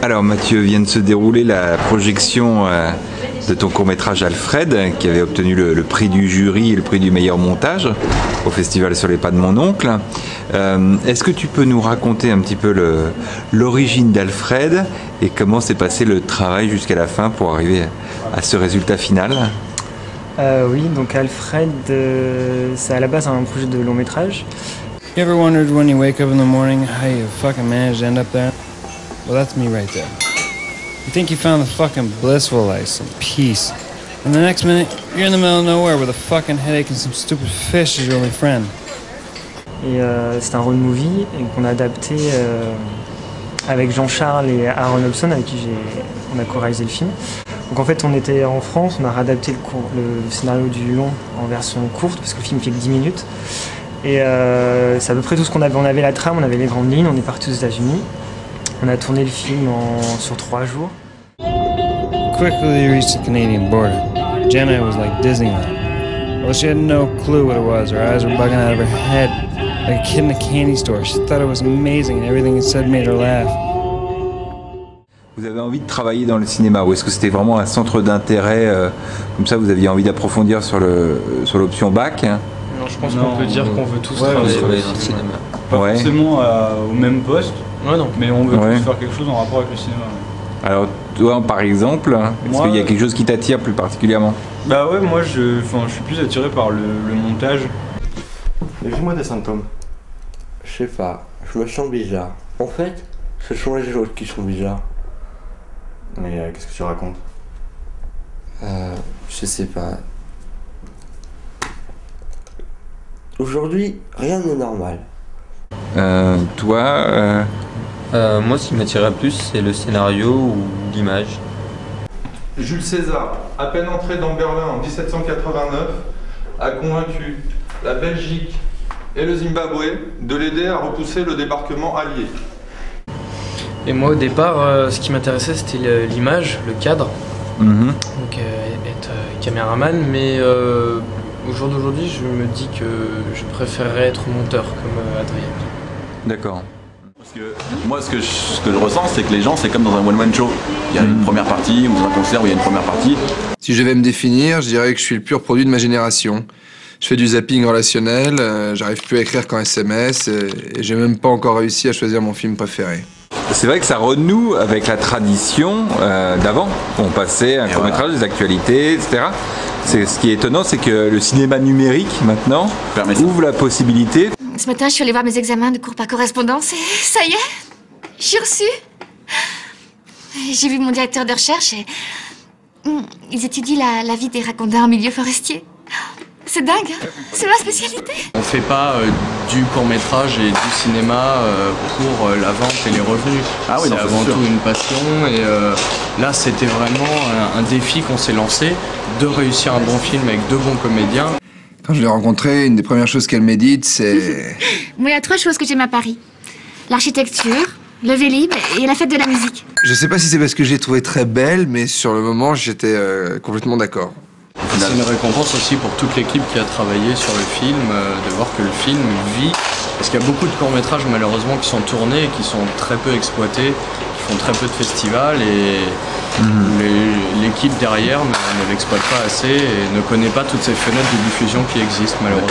Alors Mathieu, vient de se dérouler la projection de ton court-métrage Alfred, qui avait obtenu le prix du jury et le prix du meilleur montage au Festival sur les pas de mon oncle. Est-ce que tu peux nous raconter un petit peu l'origine d'Alfred et comment s'est passé le travail jusqu'à la fin pour arriver à ce résultat final? Oui, donc Alfred, c'est à la base un projet de long métrage. You ever wondered when you wake up in the morning how you fucking managed to end up there? Well, that's me right there. You think you found the fucking blissful life, some peace, and the next minute you're in the middle of nowhere with a fucking headache and some stupid fish as your only friend. Et c'est un road movie qu'on a adapté avec Jean-Charles et Aaron Hobson, avec qui on a co-réalisé le film. Donc en fait on était en France, on a réadapté le scénario du long en version courte parce que le film fait que 10 minutes. Et c'est à peu près tout ce qu'on avait. On avait la trame, on avait les grandes lignes, on est parti aux États-Unis. On a tourné le film sur 3 jours. Quickly reached the Canadian border. Jenna was like Disneyland. Well, she had no clue what it was. Her eyes were bugging out of her head, like a kid in a candy store. She thought it was amazing and everything it said made her laugh. Vous avez envie de travailler dans le cinéma ou est-ce que c'était vraiment un centre d'intérêt comme ça vous aviez envie d'approfondir sur l'option bac? Non, je pense qu'on peut dire qu'on veut tous travailler dans le cinéma. Pas forcément au même poste, mais on veut tous faire quelque chose en rapport avec le cinéma. Alors toi par exemple, est-ce qu'il y a quelque chose qui t'attire plus particulièrement? Bah ouais, moi je suis plus attiré par le montage. Dis-moi des symptômes. Je sais pas, je me sens bizarre. En fait, ce sont les autres qui sont bizarres. Mais qu'est-ce que tu racontes? Je sais pas. Aujourd'hui, rien n'est normal. Toi Moi, ce qui m'attirait plus, c'est le scénario ou l'image. Jules César, à peine entré dans Berlin en 1789, a convaincu la Belgique et le Zimbabwe de l'aider à repousser le débarquement allié. Et moi au départ, ce qui m'intéressait c'était l'image, le cadre, donc être caméraman, mais au jour d'aujourd'hui je me dis que je préférerais être monteur comme Adrien. D'accord. Parce que moi ce que je ressens c'est que les gens c'est comme dans un one-man show. Il y a une première partie ou dans un concert où il y a une première partie. Si je devais me définir, je dirais que je suis le pur produit de ma génération. Je fais du zapping relationnel, j'arrive plus à écrire qu'en SMS et j'ai même pas encore réussi à choisir mon film préféré. C'est vrai que ça renoue avec la tradition d'avant. On passait un court-métrage, des actualités, etc. Ce qui est étonnant, c'est que le cinéma numérique, maintenant, ouvre la possibilité. Ce matin, je suis allée voir mes examens de cours par correspondance et ça y est, j'ai reçu. J'ai vu mon directeur de recherche et ils étudient la vie des raccourcis en milieu forestier. C'est dingue, hein, c'est ma spécialité. On fait pas du court-métrage et du cinéma pour la vente et les revenus. Ah oui, c'est avant tout une passion et là c'était vraiment un défi qu'on s'est lancé, de réussir un bon film avec 2 bons comédiens. Quand je l'ai rencontrée, une des premières choses qu'elle m'a dites, c'est... Moi, il y a 3 choses que j'aime à Paris. L'architecture, le Vélib et la fête de la musique. Je sais pas si c'est parce que je l'ai trouvée très belle, mais sur le moment, j'étais complètement d'accord. C'est une récompense aussi pour toute l'équipe qui a travaillé sur le film, de voir que le film vit. Parce qu'il y a beaucoup de courts-métrages malheureusement qui sont tournés et qui sont très peu exploités, qui font très peu de festivals et l'équipe derrière ne l'exploite pas assez et ne connaît pas toutes ces fenêtres de diffusion qui existent malheureusement.